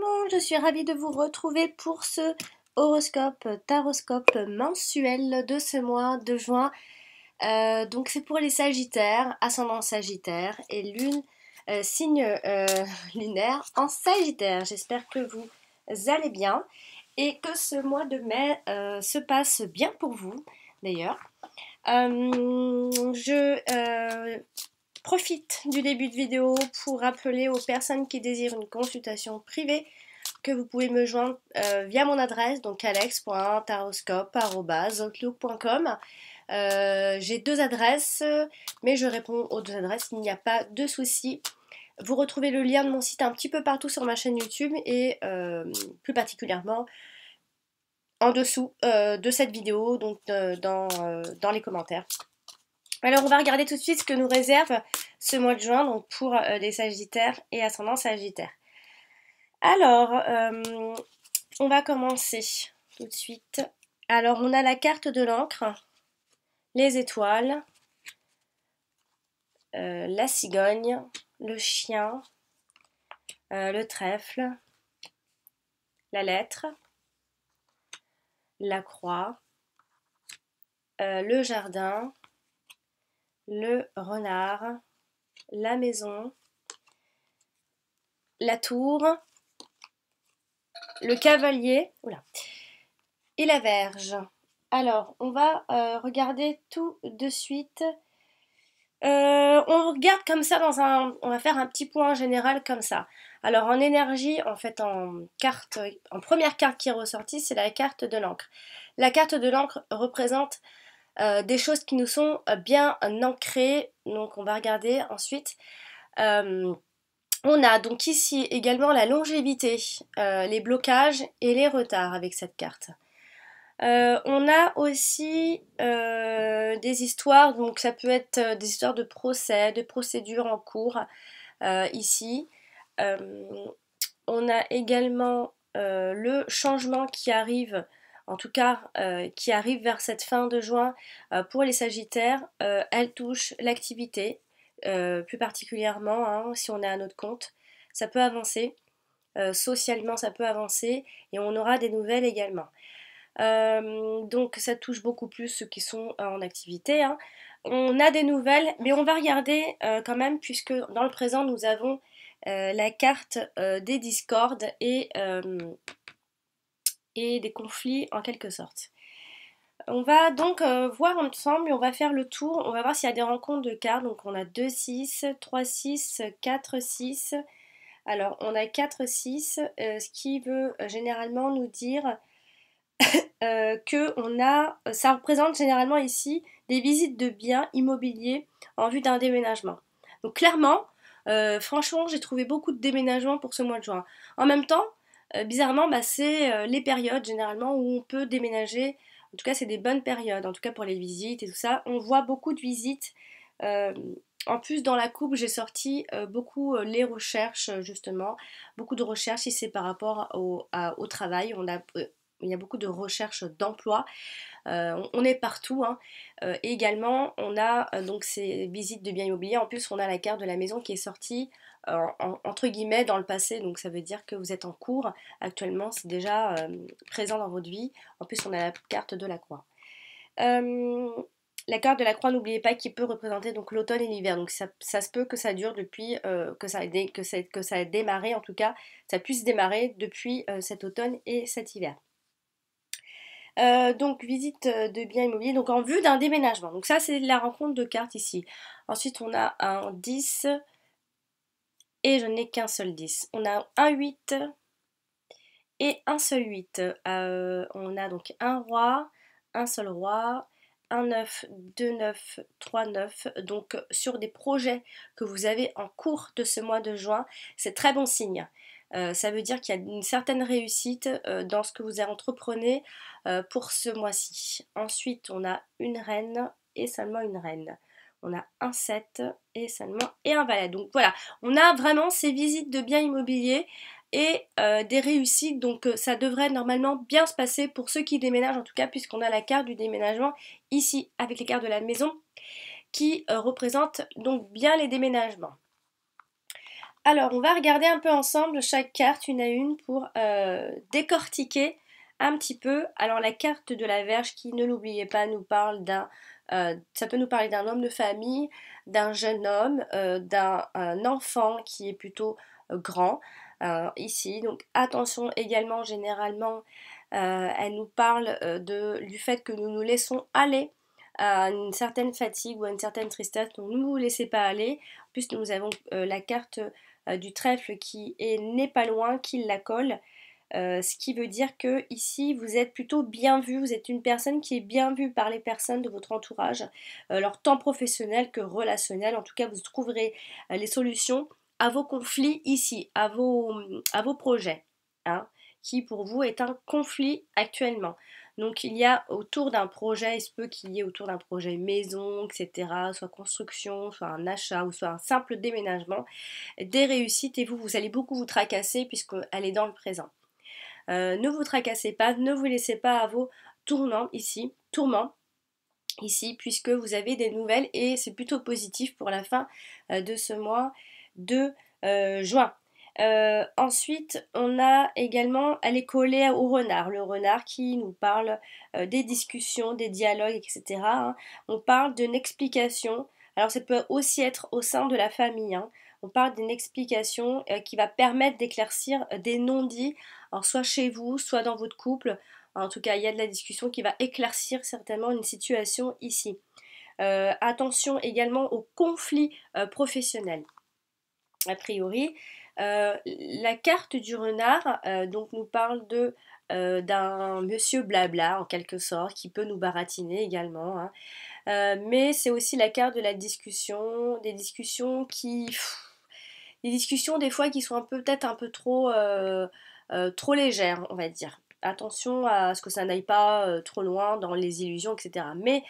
monde, je suis ravie de vous retrouver pour ce taroscope mensuel de ce mois de juin. Donc c'est pour les Sagittaires, ascendant Sagittaire et lune, signe lunaire en Sagittaire. J'espère que vous allez bien et que ce mois de mai se passe bien pour vous d'ailleurs. Je profite du début de vidéo pour rappeler aux personnes qui désirent une consultation privée que vous pouvez me joindre via mon adresse, donc alex.taroscope@outlook.com. J'ai deux adresses, mais je réponds aux deux adresses, il n'y a pas de souci. Vous retrouvez le lien de mon site un petit peu partout sur ma chaîne YouTube et plus particulièrement en dessous de cette vidéo, donc dans les commentaires. Alors on va regarder tout de suite ce que nous réserve ce mois de juin donc pour les Sagittaires et ascendant Sagittaire. Alors, on va commencer tout de suite. Alors on a la carte de l'encre, les étoiles, la cigogne, le chien, le trèfle, la lettre, la croix, le jardin, le renard, la maison, la tour, le cavalier, oula, et la Vierge. Alors, on va regarder tout de suite. On regarde comme ça on va faire un petit point général comme ça. Alors en énergie, en fait en première carte qui est ressortie, c'est la carte de l'encre. La carte de l'encre représente des choses qui nous sont bien ancrées. Donc on va regarder ensuite. On a donc ici également la longévité, les blocages et les retards avec cette carte. On a aussi des histoires, donc ça peut être des histoires de procès, de procédures en cours ici. On a également le changement qui arrive, en tout cas qui arrive vers cette fin de juin pour les Sagittaires. Elle touche l'activité, plus particulièrement hein, si on est à notre compte. Ça peut avancer, socialement ça peut avancer et on aura des nouvelles également. Donc ça touche beaucoup plus ceux qui sont en activité. Hein. On a des nouvelles, mais on va regarder quand même, puisque dans le présent nous avons la carte des discordes et des conflits en quelque sorte. On va donc voir ensemble et on va faire le tour, on va voir s'il y a des rencontres de cartes. Donc on a 2, 6, 3, 6, 4, 6. Alors on a 4, 6, ce qui veut généralement nous dire ça représente généralement ici des visites de biens immobiliers en vue d'un déménagement. Donc clairement, franchement, j'ai trouvé beaucoup de déménagements pour ce mois de juin. En même temps, bizarrement, c'est les périodes généralement où on peut déménager. En tout cas, c'est des bonnes périodes, en tout cas pour les visites et tout ça. On voit beaucoup de visites. En plus, dans la coupe, j'ai sorti beaucoup les recherches, justement. Beaucoup de recherches, si c'est par rapport au travail. Il y a beaucoup de recherches d'emploi. On est partout. Hein. Et également, on a donc ces visites de biens immobiliers. En plus, on a la carte de la maison qui est sortie entre guillemets dans le passé. Donc ça veut dire que vous êtes en cours. Actuellement, c'est déjà présent dans votre vie. En plus, on a la carte de la croix. La carte de la croix, n'oubliez pas qu'il peut représenter donc l'automne et l'hiver. Donc ça se peut que ça dure depuis que ça a démarré, en tout cas, ça puisse démarrer depuis cet automne et cet hiver. Donc visite de biens immobiliers, donc en vue d'un déménagement. Donc ça c'est la rencontre de cartes ici. Ensuite on a un 10 et je n'ai qu'un seul 10. On a un 8 et un seul 8. On a donc un roi, un seul roi, un 9, 2 9, 3 9. Donc sur des projets que vous avez en cours de ce mois de juin, c'est très bon signe. Ça veut dire qu'il y a une certaine réussite dans ce que vous entreprenez pour ce mois-ci. Ensuite, on a une reine et seulement une reine. On a un 7 et un valet. Donc voilà, on a vraiment ces visites de biens immobiliers et des réussites. Donc ça devrait normalement bien se passer pour ceux qui déménagent en tout cas, puisqu'on a la carte du déménagement ici avec les cartes de la maison qui représentent donc bien les déménagements. Alors, on va regarder un peu ensemble chaque carte une à une pour décortiquer un petit peu. Alors, la carte de la Vierge qui, ne l'oubliez pas, nous parle ça peut nous parler d'un homme de famille, d'un jeune homme, d'un un enfant qui est plutôt grand ici. Donc, attention également, généralement, elle nous parle du fait que nous nous laissons aller à une certaine fatigue ou à une certaine tristesse. Donc, ne vous laissez pas aller. En plus, nous avons la carte du trèfle qui n'est pas loin, qui la colle. Ce qui veut dire que ici vous êtes plutôt bien vu, vous êtes une personne qui est bien vue par les personnes de votre entourage, alors tant professionnel que relationnel. En tout cas, vous trouverez les solutions à vos conflits ici, à vos projets, hein, qui pour vous est un conflit actuellement. Donc il y a autour d'un projet, il se peut qu'il y ait autour d'un projet maison, etc., soit construction, soit un achat ou soit un simple déménagement, des réussites et vous allez beaucoup vous tracasser puisqu'elle est dans le présent. Ne vous tracassez pas, ne vous laissez pas à vos tourments ici, puisque vous avez des nouvelles et c'est plutôt positif pour la fin de ce mois de juin. Ensuite, on a également, elle est collée au renard, le renard qui nous parle des discussions, des dialogues, etc., hein. On parle d'une explication, alors ça peut aussi être au sein de la famille, hein. On parle d'une explication qui va permettre d'éclaircir des non-dits, alors soit chez vous, soit dans votre couple. En tout cas, il y a de la discussion qui va éclaircir certainement une situation ici. Attention également aux conflits professionnels. A priori, la carte du renard donc nous parle d'un monsieur blabla en quelque sorte qui peut nous baratiner également, hein. Mais c'est aussi la carte de la discussion, des discussions des fois qui sont peut-être un peu trop légères, on va dire. Attention à ce que ça n'aille pas trop loin dans les illusions, etc. Mais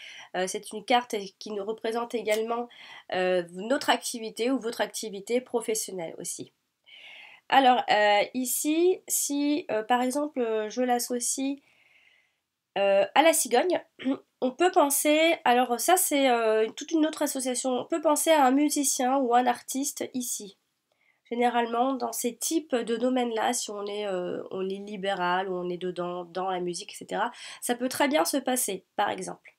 c'est une carte qui nous représente également notre activité ou votre activité professionnelle aussi. Alors ici, si par exemple je l'associe à la cigogne, on peut penser, alors ça c'est toute une autre association, on peut penser à un musicien ou un artiste ici. Généralement, dans ces types de domaines-là, si on est libéral ou on est dedans, dans la musique, etc., ça peut très bien se passer, par exemple.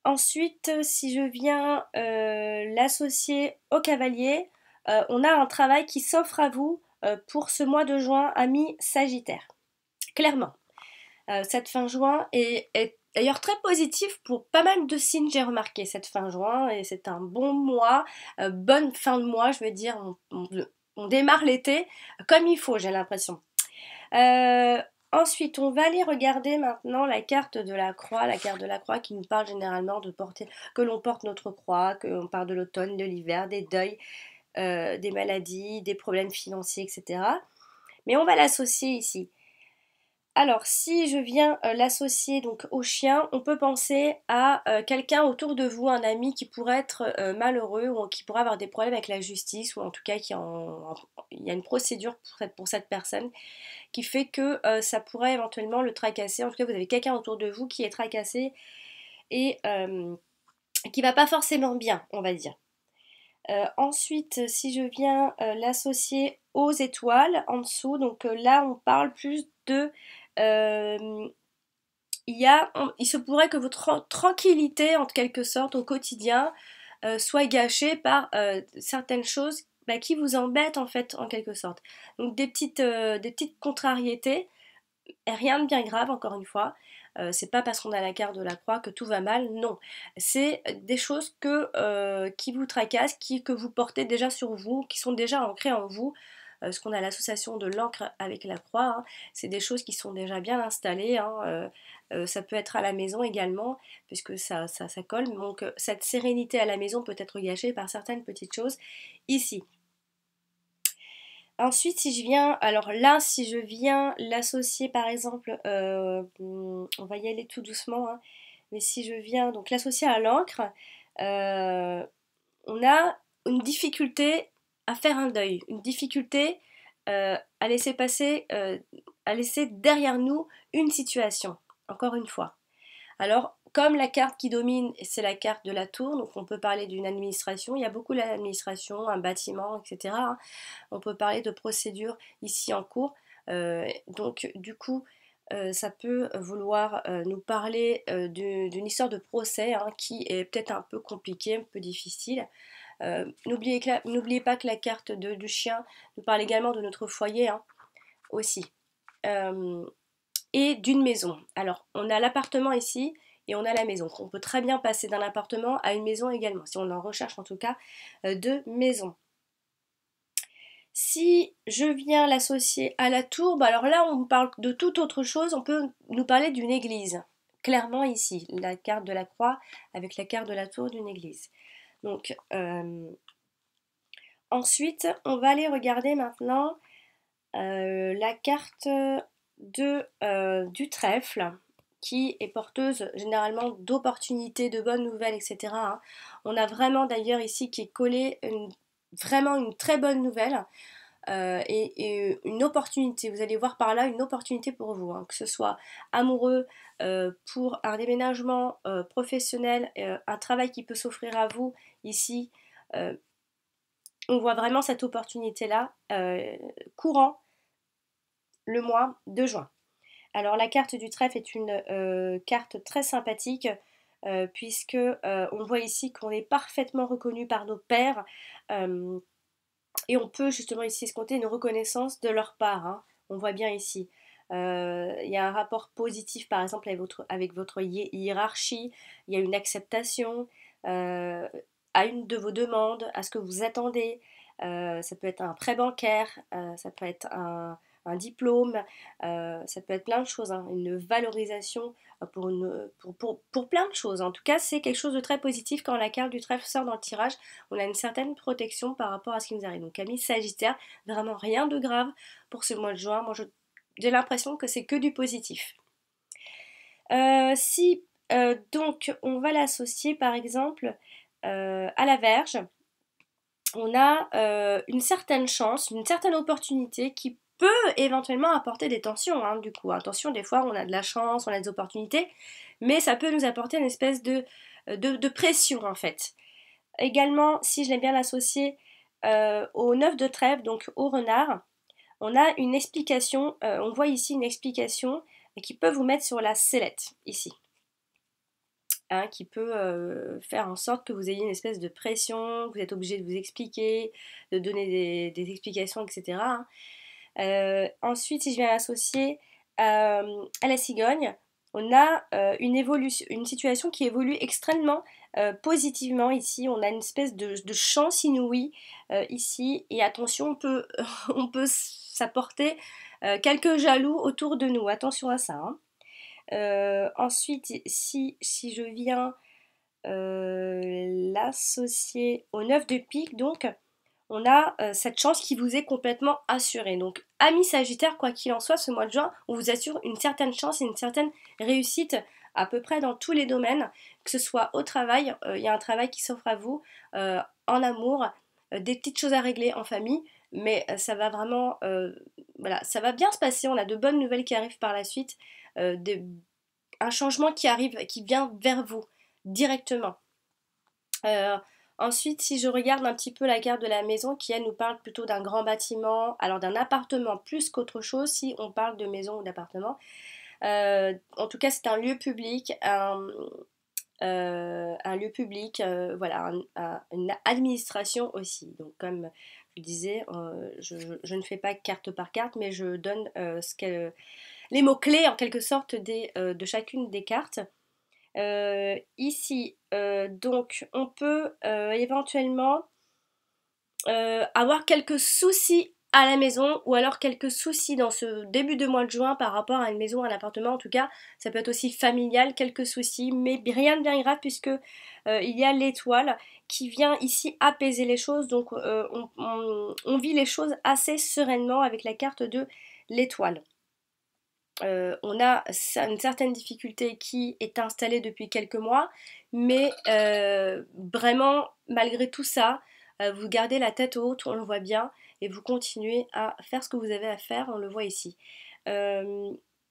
Ensuite, si je viens l'associer au cavalier, on a un travail qui s'offre à vous pour ce mois de juin, ami Sagittaire. Clairement. Cette fin juin est d'ailleurs très positive pour pas mal de signes, j'ai remarqué cette fin juin, et c'est un bon mois, bonne fin de mois, je veux dire, on démarre l'été comme il faut, j'ai l'impression. Ensuite, on va aller regarder maintenant la carte de la croix qui nous parle généralement que l'on porte notre croix, qu'on parle de l'automne, de l'hiver, des deuils, des maladies, des problèmes financiers, etc. Mais on va l'associer ici. Alors, si je viens l'associer donc au chien, on peut penser à quelqu'un autour de vous, un ami qui pourrait être malheureux ou qui pourrait avoir des problèmes avec la justice ou en tout cas il y a une procédure pour cette personne qui fait que ça pourrait éventuellement le tracasser. En tout cas, vous avez quelqu'un autour de vous qui est tracassé et qui va pas forcément bien, on va dire. Ensuite, si je viens l'associer aux étoiles en dessous, donc là on parle plus de euh, il se pourrait que votre tranquillité, en quelque sorte, au quotidien, soit gâchée par certaines choses qui vous embêtent, en fait, en quelque sorte. Donc des petites contrariétés, et rien de bien grave, encore une fois. C'est pas parce qu'on a la carte de la croix que tout va mal, non. C'est des choses qui vous tracassent, que vous portez déjà sur vous, qui sont déjà ancrées en vous, ce qu'on a l'association de l'encre avec la croix, hein. C'est des choses qui sont déjà bien installées, hein. Ça peut être à la maison également, puisque ça colle. Donc cette sérénité à la maison peut être gâchée par certaines petites choses ici. Ensuite, si je viens l'associer par exemple, on va y aller tout doucement, hein, mais si je viens donc l'associer à l'encre, euh, on a une difficulté à faire un deuil, une difficulté à laisser à laisser derrière nous une situation, encore une fois. Alors, comme la carte qui domine, c'est la carte de la tour, donc on peut parler d'une administration, il y a beaucoup d'administration, un bâtiment, etc. Hein. On peut parler de procédures ici en cours. Donc du coup, ça peut vouloir nous parler d'une histoire de procès hein, qui est peut-être un peu compliquée, un peu difficile. N'oubliez pas que la carte du chien nous parle également de notre foyer hein, aussi. Et d'une maison. Alors, on a l'appartement ici et on a la maison. On peut très bien passer d'un appartement à une maison également, si on en recherche en tout cas de maison. Si je viens l'associer à la tour, bah alors là on parle de toute autre chose, on peut nous parler d'une église. Clairement ici, la carte de la croix avec la carte de la tour d'une église. Donc, ensuite, on va aller regarder maintenant la carte du trèfle qui est porteuse généralement d'opportunités, de bonnes nouvelles, etc. Hein. On a vraiment d'ailleurs ici qui est collé vraiment une très bonne nouvelle et une opportunité. Vous allez voir par là une opportunité pour vous, hein, que ce soit amoureux, pour un déménagement professionnel, un travail qui peut s'offrir à vous ici. On voit vraiment cette opportunité-là courant le mois de juin. Alors la carte du trèfle est une carte très sympathique puisque on voit ici qu'on est parfaitement reconnu par nos pères et on peut justement ici escompter une reconnaissance de leur part. Hein. On voit bien ici. Il y a un rapport positif par exemple avec votre hiérarchie, il y a une acceptation à une de vos demandes, à ce que vous attendez. Ça peut être un prêt bancaire, ça peut être un diplôme, ça peut être plein de choses, hein, une valorisation pour plein de choses. En tout cas, c'est quelque chose de très positif quand la carte du trèfle sort dans le tirage. On a une certaine protection par rapport à ce qui nous arrive. Donc, amis Sagittaire, vraiment rien de grave pour ce mois de juin. Moi, j'ai l'impression que c'est que du positif. Si donc on va l'associer par exemple à la Vierge, on a une certaine chance, une certaine opportunité qui peut éventuellement apporter des tensions, hein, du coup. Attention, des fois on a de la chance, on a des opportunités, mais ça peut nous apporter une espèce de pression en fait. Également, si je l'ai bien associé au 9 de trèfle, donc au renard, on a une explication, on voit ici une explication qui peut vous mettre sur la sellette, ici. Hein, qui peut faire en sorte que vous ayez une espèce de pression, que vous êtes obligé de vous expliquer, de donner des explications, etc. Hein. Ensuite, si je viens l'associer à la cigogne, on a une situation qui évolue extrêmement positivement ici. On a une espèce de chance inouïe ici. Et attention, on peut s'apporter quelques jaloux autour de nous. Attention à ça. Hein. Ensuite, si je viens l'associer au 9 de pique, donc on a cette chance qui vous est complètement assurée. Donc, amis Sagittaire, quoi qu'il en soit, ce mois de juin, on vous assure une certaine chance et une certaine réussite à peu près dans tous les domaines, que ce soit au travail, il y a un travail qui s'offre à vous, en amour, des petites choses à régler en famille, mais ça va vraiment, voilà, ça va bien se passer, on a de bonnes nouvelles qui arrivent par la suite, un changement qui arrive, qui vient vers vous directement. Ensuite, si je regarde un petit peu la carte de la maison, qui elle nous parle plutôt d'un grand bâtiment, alors d'un appartement plus qu'autre chose, si on parle de maison ou d'appartement. En tout cas, c'est un lieu public, un lieu public, voilà, une administration aussi. Donc, comme je disais, je ne fais pas carte par carte, mais je donne les mots-clés en quelque sorte de chacune des cartes. Ici, donc, on peut éventuellement avoir quelques soucis à la maison ou alors quelques soucis dans ce début de mois de juin par rapport à une maison ou un appartement. En tout cas, ça peut être aussi familial, quelques soucis, mais rien de bien grave puisque il y a l'étoile qui vient ici apaiser les choses. Donc, on vit les choses assez sereinement avec la carte de l'étoile. On a une certaine difficulté qui est installée depuis quelques mois, mais vraiment, malgré tout ça, vous gardez la tête haute, on le voit bien, et vous continuez à faire ce que vous avez à faire, on le voit ici.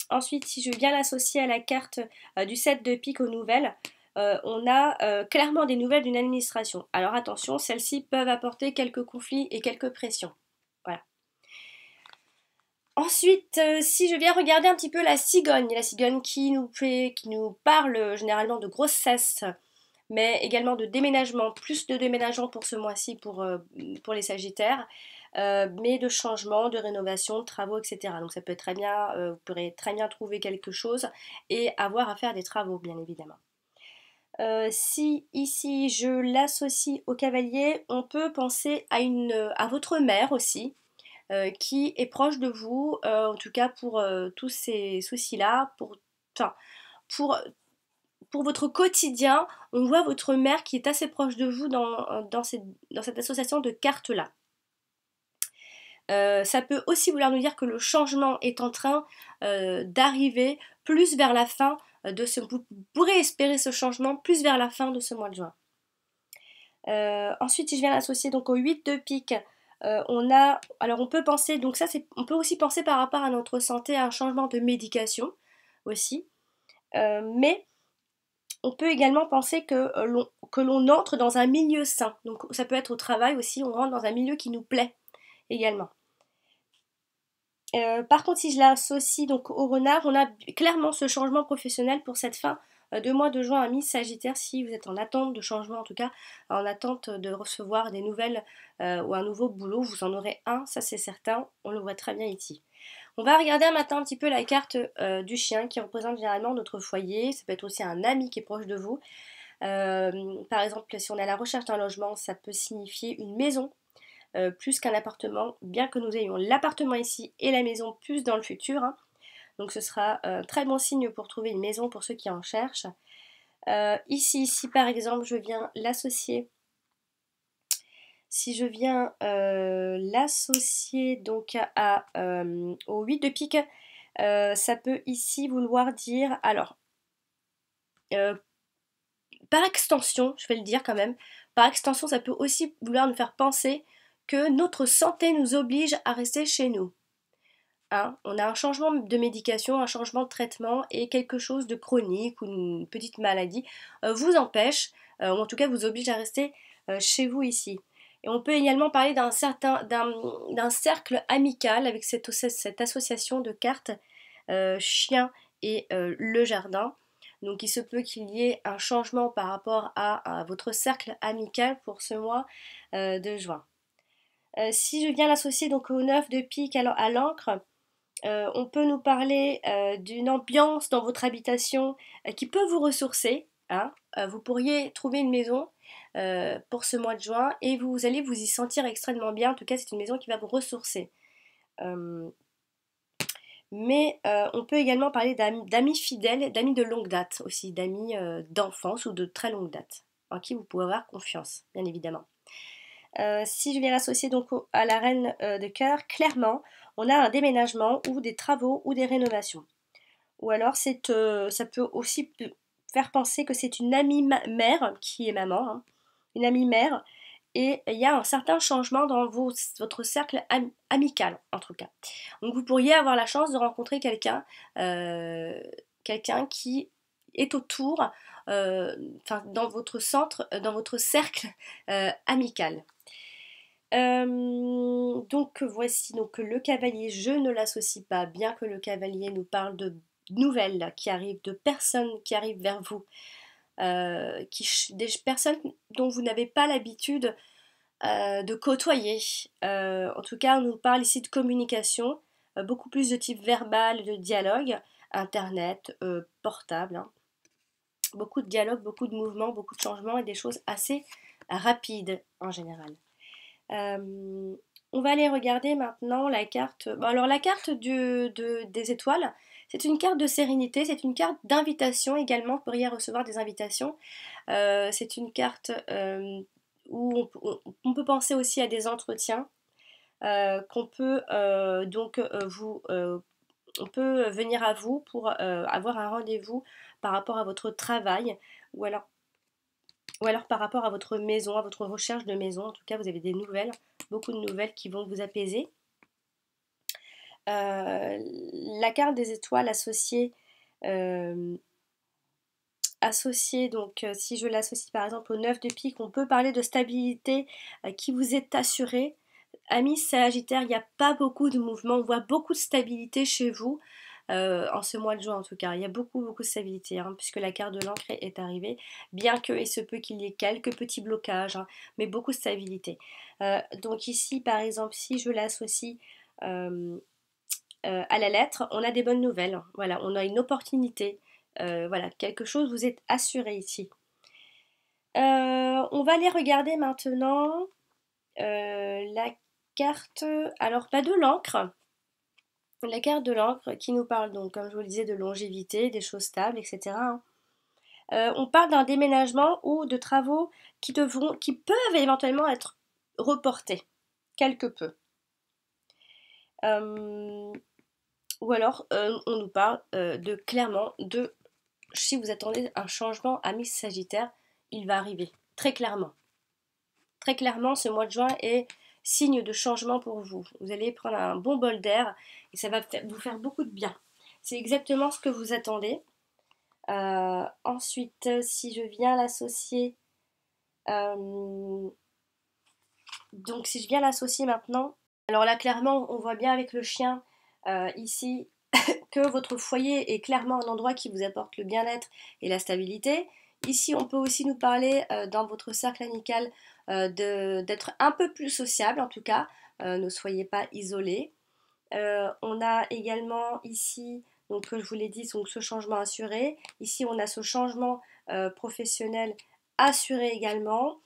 Ensuite, si je viens l'associer à la carte du 7 de pique aux nouvelles, on a clairement des nouvelles d'une administration. Alors attention, celles-ci peuvent apporter quelques conflits et quelques pressions. Voilà. Ensuite, si je viens regarder un petit peu la cigogne qui nous parle généralement de grossesse, mais également de déménagement, plus de déménagement pour ce mois-ci pour les Sagittaires, mais de changement, de rénovation, de travaux, etc. Donc ça peut être très bien, vous pourrez très bien trouver quelque chose et avoir à faire des travaux, bien évidemment. Si ici je l'associe au cavalier, on peut penser à votre mère aussi, qui est proche de vous, en tout cas pour tous ces soucis-là, enfin, pour, pour votre quotidien, on voit votre mère qui est assez proche de vous dans cette association de cartes-là. Ça peut aussi vouloir nous dire que le changement est en train d'arriver plus vers la fin vous pourrez espérer ce changement plus vers la fin de ce mois de juin. Ensuite, si je viens l'associer donc au 8 de pique, alors on peut penser, donc ça on peut aussi penser par rapport à notre santé à un changement de médication aussi, mais on peut également penser que l'on entre dans un milieu sain. Donc ça peut être au travail aussi, on rentre dans un milieu qui nous plaît également. Par contre, si je l'associe donc au renard, on a clairement ce changement professionnel pour cette fin de mois de juin à mi-Sagittaire, si vous êtes en attente de changement, en tout cas en attente de recevoir des nouvelles ou un nouveau boulot, vous en aurez un, ça c'est certain, on le voit très bien ici. On va regarder maintenant un petit peu la carte du chien qui représente généralement notre foyer, ça peut être aussi un ami qui est proche de vous. Par exemple, si on est à la recherche d'un logement, ça peut signifier une maison plus qu'un appartement, bien que nous ayons l'appartement ici et la maison plus dans le futur. Hein. Donc ce sera un très bon signe pour trouver une maison pour ceux qui en cherchent. Ici, par exemple je viens l'associer, si je viens l'associer donc au 8 de pique, ça peut ici vouloir dire, alors, par extension, je vais le dire quand même, par extension ça peut aussi vouloir nous faire penser que notre santé nous oblige à rester chez nous. Hein, on a un changement de médication, un changement de traitement et quelque chose de chronique ou une petite maladie vous empêche, ou en tout cas vous oblige à rester chez vous ici. Et on peut également parler d'un cercle amical avec cette association de cartes chien et le jardin. Donc il se peut qu'il y ait un changement par rapport à votre cercle amical pour ce mois de juin. Si je viens l'associer donc au 9 de pique à l'encre, on peut nous parler d'une ambiance dans votre habitation qui peut vous ressourcer. Hein. Vous pourriez trouver une maison pour ce mois de juin et vous allez vous y sentir extrêmement bien. En tout cas, c'est une maison qui va vous ressourcer. Mais on peut également parler d'amis fidèles, d'amis de longue date aussi, d'amis d'enfance ou de très longue date, en qui vous pouvez avoir confiance, bien évidemment. Si je viens l'associer donc à la reine de cœur, clairement, on a un déménagement ou des travaux ou des rénovations. Ou alors ça peut aussi faire penser que c'est une amie mère qui est maman, hein, une amie mère, et il y a un certain changement dans votre cercle amical en tout cas. Donc vous pourriez avoir la chance de rencontrer quelqu'un qui est autour, dans votre centre, dans votre cercle amical. Donc voici donc le cavalier, je ne l'associe pas, bien que le cavalier nous parle de nouvelles qui arrivent, de personnes qui arrivent vers vous, des personnes dont vous n'avez pas l'habitude de côtoyer. En tout cas, on nous parle ici de communication, beaucoup plus de type verbal, de dialogue, internet, portable. Hein. Beaucoup de dialogue, beaucoup de mouvements, beaucoup de changements et des choses assez rapides en général. On va aller regarder maintenant la carte. Bon, alors la carte des étoiles, c'est une carte de sérénité, c'est une carte d'invitation également. Vous pourriez recevoir des invitations. C'est une carte où on peut penser aussi à des entretiens qu'on peut on peut venir à vous pour avoir un rendez-vous par rapport à votre travail ou alors par rapport à votre maison, à votre recherche de maison. En tout cas, vous avez des nouvelles, beaucoup de nouvelles qui vont vous apaiser. la carte des étoiles euh, associée, donc si je l'associe par exemple au 9 de pique, on peut parler de stabilité qui vous est assurée. Amis Sagittaire, il n'y a pas beaucoup de mouvement, on voit beaucoup de stabilité chez vous, en ce mois de juin en tout cas. Il y a beaucoup de stabilité, hein, puisque la carte de l'encre est arrivée, bien que il se peut qu'il y ait quelques petits blocages, hein, mais beaucoup de stabilité. Donc ici, par exemple, si je l'associe euh, à la lettre, on a des bonnes nouvelles. Voilà, on a une opportunité. Voilà, quelque chose vous est assuré ici. On va aller regarder maintenant la carte, alors pas de l'encre, la carte de l'encre qui nous parle donc, comme je vous le disais, de longévité, des choses stables, etc., hein. On parle d'un déménagement ou de travaux qui peuvent éventuellement être reportés, quelque peu. Ou alors, on nous parle clairement de, si vous attendez un changement, amis Sagittaire, il va arriver, très clairement. Très clairement, ce mois de juin est signe de changement pour vous. Vous allez prendre un bon bol d'air et ça va vous faire beaucoup de bien. C'est exactement ce que vous attendez. Ensuite, si je viens l'associer, euh, donc si je viens l'associer maintenant, alors là clairement on voit bien avec le chien ici que votre foyer est clairement un endroit qui vous apporte le bien-être et la stabilité. Ici, on peut aussi nous parler dans votre cercle amical d'être un peu plus sociable, en tout cas, ne soyez pas isolés. On a également ici, donc je vous l'ai dit, donc ce changement assuré. Ici, on a ce changement professionnel assuré également.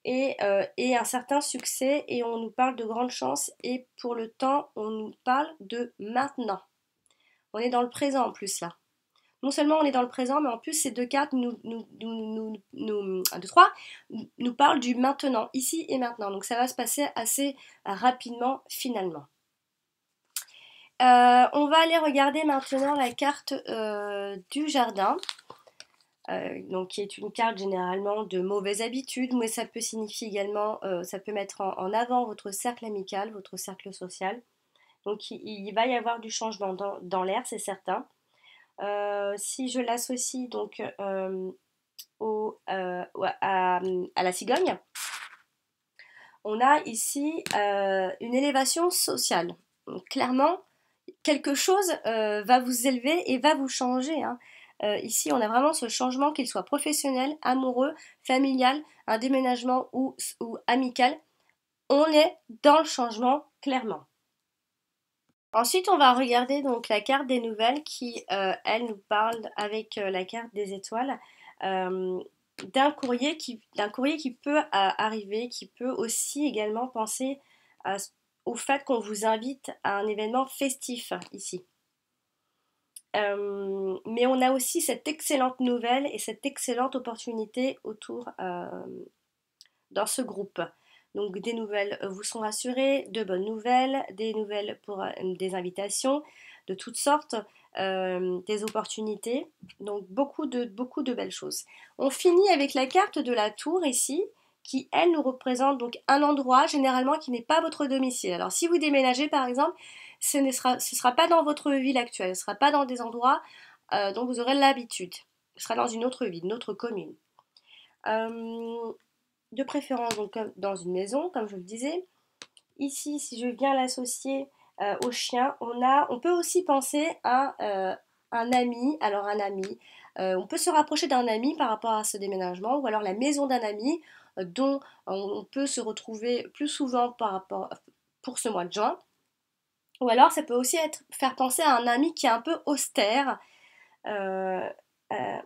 Et un certain succès, et on nous parle de grandes chances, et pour le temps, on nous parle de maintenant. On est dans le présent en plus là. Non seulement on est dans le présent, mais en plus ces deux cartes un, deux, trois, nous parlent du maintenant, ici et maintenant. Donc ça va se passer assez rapidement finalement. On va aller regarder maintenant la carte du jardin. Donc qui est une carte généralement de mauvaises habitudes, mais ça peut signifier également, ça peut mettre en avant votre cercle amical, votre cercle social. Donc il va y avoir du changement dans l'air, c'est certain. Si je l'associe donc à la cigogne, on a ici une élévation sociale. Donc, clairement, quelque chose va vous élever et va vous changer, hein. Ici, on a vraiment ce changement, qu'il soit professionnel, amoureux, familial, un déménagement ou amical. On est dans le changement, clairement. Ensuite, on va regarder donc la carte des nouvelles qui, elle, nous parle avec la carte des étoiles euh, d'un courrier qui peut arriver, qui peut aussi également penser à- au fait qu'on vous invite à un événement festif ici. Mais on a aussi cette excellente nouvelle et cette excellente opportunité autour dans ce groupe. Donc des nouvelles vous sont rassurées, de bonnes nouvelles, des nouvelles pour des invitations de toutes sortes, des opportunités, donc beaucoup de belles choses. On finit avec la carte de la tour ici, qui elle nous représente donc un endroit généralement qui n'est pas votre domicile. Alors si vous déménagez par exemple, ce sera pas dans votre ville actuelle, ce ne sera pas dans des endroits dont vous aurez l'habitude. Ce sera dans une autre ville, une autre commune. De préférence donc dans une maison, comme je le disais. Ici, si je viens l'associer au chien, on peut aussi penser à un ami. Alors un ami, on peut se rapprocher d'un ami par rapport à ce déménagement, ou alors la maison d'un ami dont on peut se retrouver plus souvent pour ce mois de juin. Ou alors ça peut aussi faire penser à un ami qui est un peu austère, euh, euh,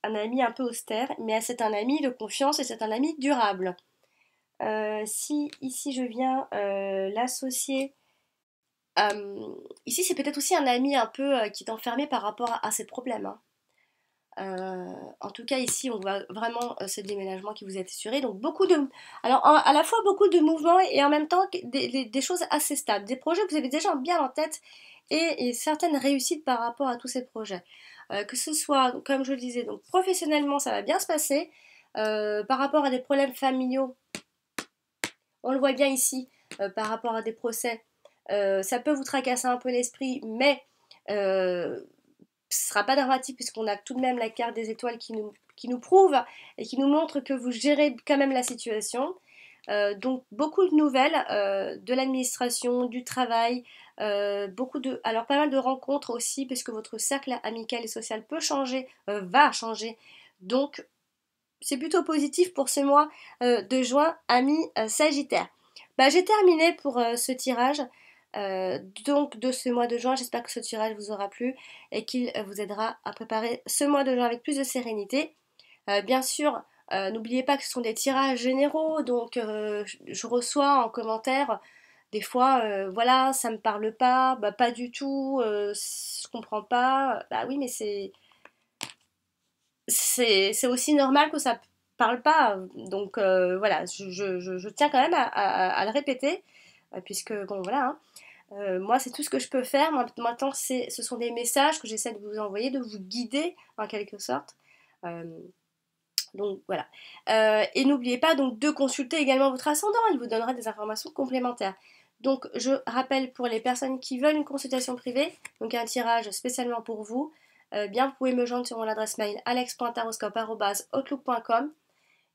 un ami un peu austère, mais c'est un ami de confiance et c'est un ami durable. Si ici je viens l'associer, ici c'est peut-être aussi un ami un peu qui est enfermé par rapport à ses problèmes, hein. En tout cas ici on voit vraiment ce déménagement qui vous est assuré, donc alors à la fois beaucoup de mouvements et en même temps des choses assez stables, des projets que vous avez déjà bien en tête et certaines réussites par rapport à tous ces projets. Que ce soit, comme je le disais, donc professionnellement ça va bien se passer, par rapport à des problèmes familiaux. On le voit bien ici par rapport à des procès. Ça peut vous tracasser un peu l'esprit, mais ce ne sera pas dramatique puisqu'on a tout de même la carte des étoiles qui nous prouve et qui nous montre que vous gérez quand même la situation. Donc beaucoup de nouvelles de l'administration, du travail, alors pas mal de rencontres aussi, parce que votre cercle amical et social peut changer, va changer. Donc c'est plutôt positif pour ce mois de juin, amis Sagittaire. Bah, j'ai terminé pour ce tirage. Donc de ce mois de juin, j'espère que ce tirage vous aura plu et qu'il vous aidera à préparer ce mois de juin avec plus de sérénité. Bien sûr, n'oubliez pas que ce sont des tirages généraux, donc je reçois en commentaire des fois, voilà, ça me parle pas, bah pas du tout, je comprends pas, bah oui, mais c'est aussi normal que ça parle pas, donc voilà, je tiens quand même à le répéter, puisque bon voilà, hein, moi c'est tout ce que je peux faire, maintenant ce sont des messages que j'essaie de vous envoyer, de vous guider en quelque sorte. Euh, donc voilà. Et n'oubliez pas donc de consulter également votre ascendant, il vous donnera des informations complémentaires. Donc je rappelle pour les personnes qui veulent une consultation privée, donc un tirage spécialement pour vous, bien vous pouvez me joindre sur mon adresse mail alex.taroscope@outlook.com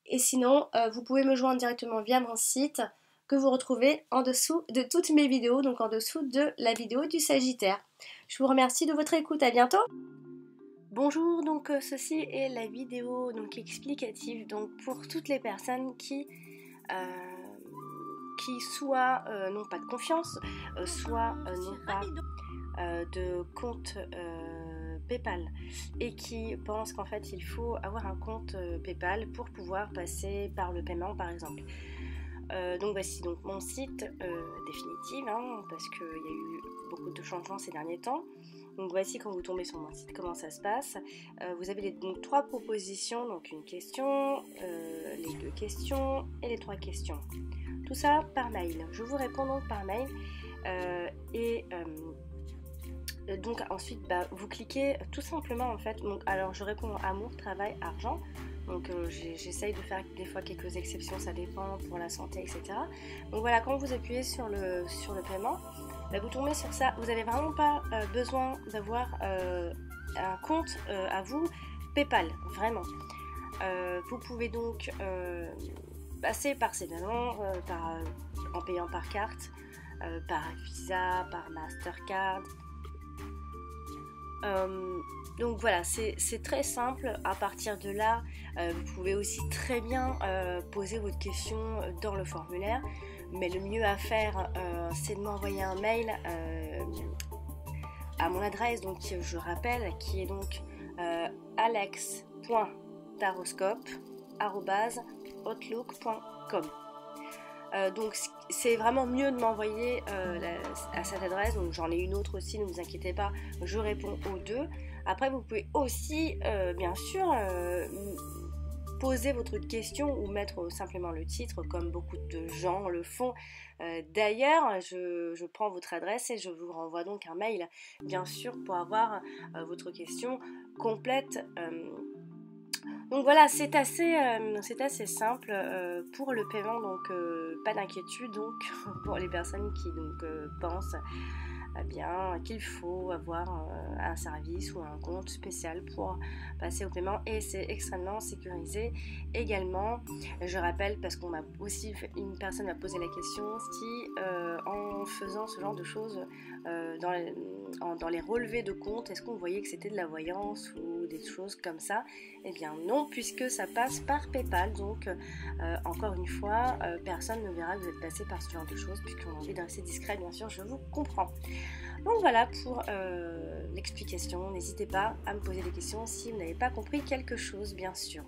et sinon vous pouvez me joindre directement via mon site que vous retrouvez en dessous de toutes mes vidéos, donc en dessous de la vidéo du Sagittaire. Je vous remercie de votre écoute, à bientôt. Bonjour, donc ceci est la vidéo donc explicative donc pour toutes les personnes qui soit n'ont pas de confiance, soit n'ont pas de compte PayPal et qui pensent qu'en fait il faut avoir un compte PayPal pour pouvoir passer par le paiement par exemple. Donc voici donc mon site définitif, hein, parce qu'il y a eu beaucoup de changements ces derniers temps. Donc voici quand vous tombez sur mon site comment ça se passe. Vous avez donc 3 propositions, donc une question, les 2 questions et les 3 questions. Tout ça par mail. Je vous réponds donc par mail donc ensuite vous cliquez tout simplement en fait. Donc, alors je réponds amour, travail, argent. Donc j'essaye de faire des fois quelques exceptions, ça dépend pour la santé, etc. Donc voilà, quand vous appuyez sur le paiement, vous tombez sur ça. Vous n'avez vraiment pas besoin d'avoir un compte à vous PayPal, vraiment. Vous pouvez donc passer par ces paiements en payant par carte, par Visa, par Mastercard. Donc voilà, c'est très simple. À partir de là, vous pouvez aussi très bien poser votre question dans le formulaire. Mais le mieux à faire, c'est de m'envoyer un mail à mon adresse, donc je rappelle, qui est donc alex.taroscope@outlook.com. Donc c'est vraiment mieux de m'envoyer à cette adresse. Donc j'en ai une autre aussi, ne vous inquiétez pas, je réponds aux 2. Après vous pouvez aussi bien sûr poser votre question ou mettre simplement le titre comme beaucoup de gens le font. D'ailleurs je prends votre adresse et je vous renvoie donc un mail bien sûr pour avoir votre question complète. Donc voilà, c'est assez simple pour le paiement, donc pas d'inquiétude donc pour les personnes qui donc pensent bien qu'il faut avoir un service ou un compte spécial pour passer au paiement, et c'est extrêmement sécurisé également. Je rappelle, parce qu'on m'a aussi, une personne m'a posé la question si en faisant ce genre de choses dans les relevés de compte, est-ce qu'on voyait que c'était de la voyance ou des choses comme ça. Eh bien non, puisque ça passe par PayPal, donc encore une fois, personne ne verra que vous êtes passé par ce genre de choses, puisqu'on a envie de rester discret, bien sûr, je vous comprends. Donc voilà pour l'explication. N'hésitez pas à me poser des questions si vous n'avez pas compris quelque chose, bien sûr.